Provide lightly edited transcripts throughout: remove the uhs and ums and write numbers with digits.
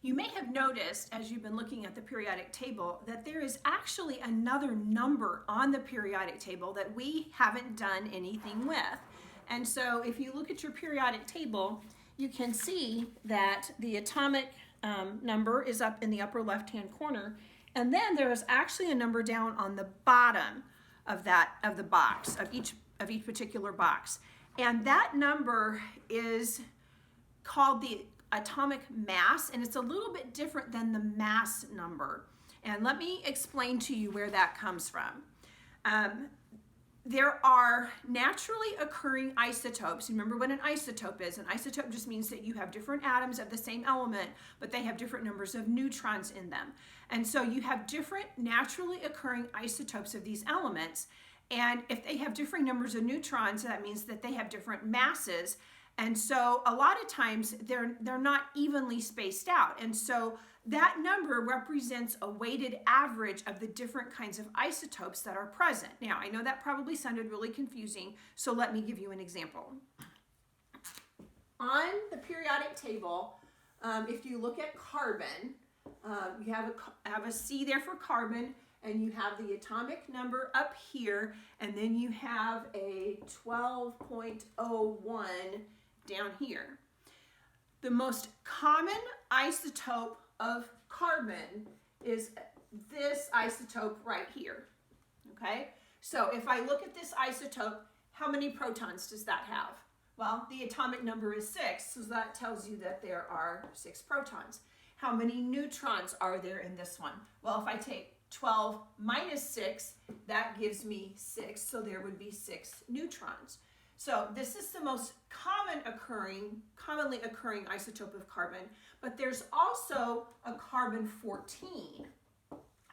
You may have noticed as you've been looking at the periodic table that there is actually another number on the periodic table that we haven't done anything with. And so if you look at your periodic table, you can see that the atomic number is up in the upper left-hand corner, and then there is actually a number down on the bottom of the box, of each particular box. And that number is called the atomic mass, and it's a little bit different than the mass number. And let me explain to you where that comes from. There are naturally occurring isotopes. Remember what an isotope is. An isotope just means that you have different atoms of the same element, but they have different numbers of neutrons in them. And so you have different naturally occurring isotopes of these elements. And if they have different numbers of neutrons, that means that they have different masses. And so a lot of times they're not evenly spaced out. And so that number represents a weighted average of the different kinds of isotopes that are present. Now, I know that probably sounded really confusing, so let me give you an example. On the periodic table, if you look at carbon, you have a C there for carbon, and you have the atomic number up here, and then you have a 12.01 down here. The most common isotope of carbon is this isotope right here, okay? So if I look at this isotope, how many protons does that have? Well, the atomic number is 6, so that tells you that there are 6 protons. How many neutrons are there in this one? Well, if I take 12 minus 6, that gives me 6, so there would be 6 neutrons. So this is the most commonly occurring isotope of carbon, but there's also a carbon-14.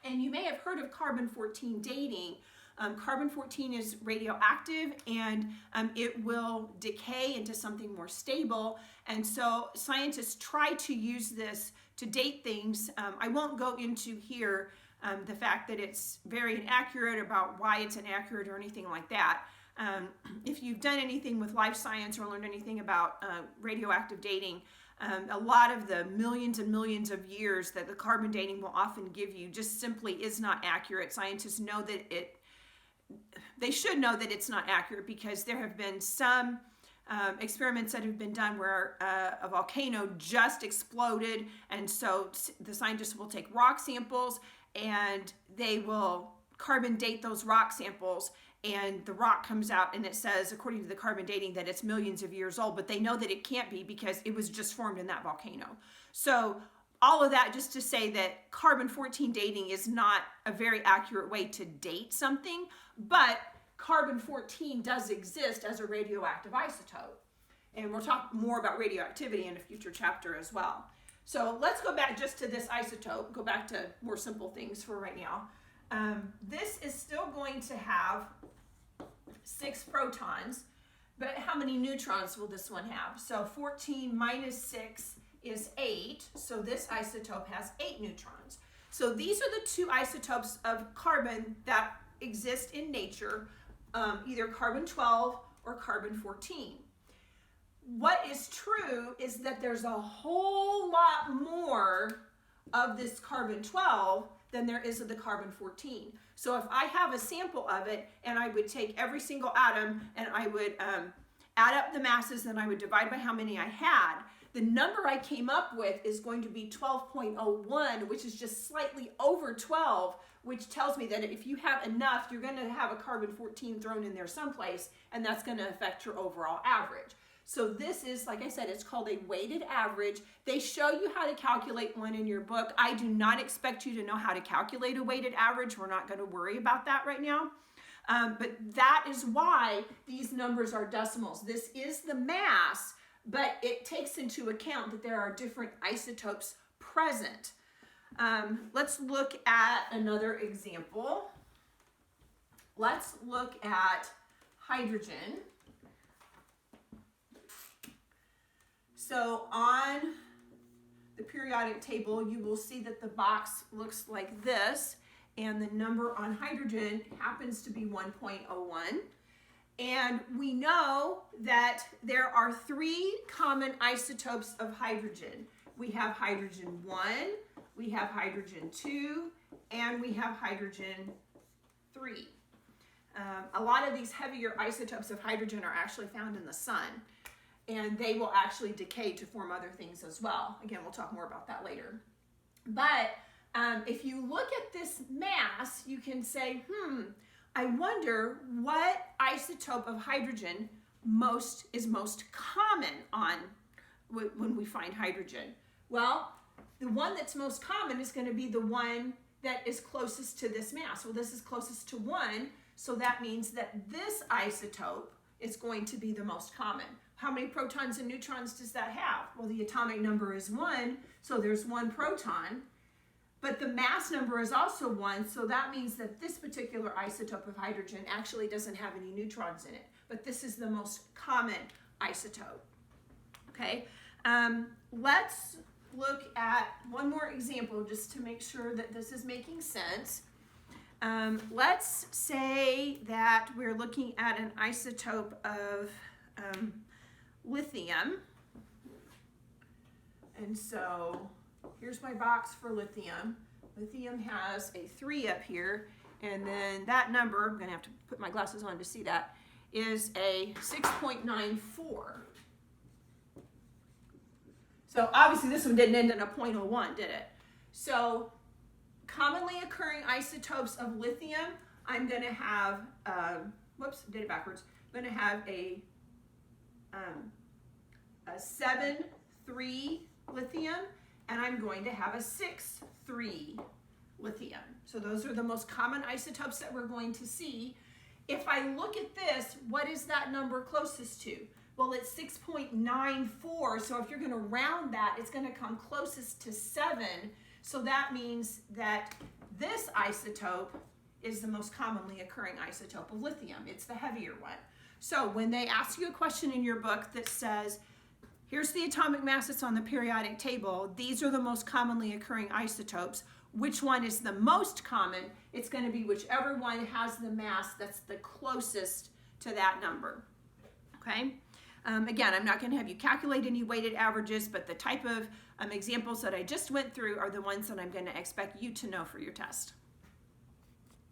And you may have heard of carbon-14 dating. Carbon-14 is radioactive, and it will decay into something more stable. And so scientists try to use this to date things. I won't go into here the fact that it's very inaccurate about why it's inaccurate or anything like that. If you've done anything with life science or learned anything about radioactive dating, a lot of the millions and millions of years that the carbon dating will often give you just simply is not accurate. Scientists know that they should know that it's not accurate, because there have been some experiments that have been done where a volcano just exploded, and so the scientists will take rock samples and they will carbon date those rock samples, and the rock comes out and it says, according to the carbon dating, that it's millions of years old, but they know that it can't be because it was just formed in that volcano. So all of that just to say that carbon-14 dating is not a very accurate way to date something, but carbon-14 does exist as a radioactive isotope. And we'll talk more about radioactivity in a future chapter as well. So let's go back just to this isotope, go back to more simple things for right now. This is still going to have 6 protons, but how many neutrons will this one have? So 14 minus 6 is 8, so this isotope has 8 neutrons. So these are the 2 isotopes of carbon that exist in nature, either carbon-12 or carbon-14. What is true is that there's a whole lot more of this carbon-12 than there is of the carbon-14. So if I have a sample of it, and I would take every single atom and I would add up the masses, and I would divide by how many I had, the number I came up with is going to be 12.01, which is just slightly over 12, which tells me that if you have enough, you're going to have a carbon-14 thrown in there someplace, and that's going to affect your overall average. So this is, like I said, it's called a weighted average. They show you how to calculate one in your book. I do not expect you to know how to calculate a weighted average. We're not going to worry about that right now. But that is why these numbers are decimals. This is the mass, but it takes into account that there are different isotopes present. Let's look at another example. Let's look at hydrogen. So on the periodic table, you will see that the box looks like this, and the number on hydrogen happens to be 1.01. And we know that there are 3 common isotopes of hydrogen. we have hydrogen 1, we have hydrogen 2, and we have hydrogen 3. A lot of these heavier isotopes of hydrogen are actually found in the sun, and they will actually decay to form other things as well. Again, we'll talk more about that later. But if you look at this mass, you can say, I wonder what isotope of hydrogen is most common on when we find hydrogen. Well, the one that's most common is going to be the one that is closest to this mass. Well, this is closest to 1, so that means that this isotope is going to be the most common. How many protons and neutrons does that have? Well, the atomic number is 1, so there's 1 proton. But the mass number is also 1, so that means that this particular isotope of hydrogen actually doesn't have any neutrons in it. But this is the most common isotope. Okay, let's look at one more example just to make sure that this is making sense. Let's say that we're looking at an isotope of lithium. And so here's my box for lithium. Lithium has a 3 up here, and then that number, I'm going to have to put my glasses on to see that, is a 6.94. So obviously this one didn't end in a 0.01, did it? So commonly occurring isotopes of lithium, I'm going to have, did it backwards. I'm going to have a 7,3 lithium, and I'm going to have a 6,3 lithium. So those are the most common isotopes that we're going to see. If I look at this, what is that number closest to? Well, it's 6.94, so if you're going to round that, it's going to come closest to 7. So that means that this isotope is the most commonly occurring isotope of lithium. It's the heavier one. So when they ask you a question in your book that says, here's the atomic mass that's on the periodic table, these are the most commonly occurring isotopes, which one is the most common? It's going to be whichever one has the mass that's the closest to that number. Okay? Again, I'm not going to have you calculate any weighted averages, but the type of examples that I just went through are the ones that I'm going to expect you to know for your test.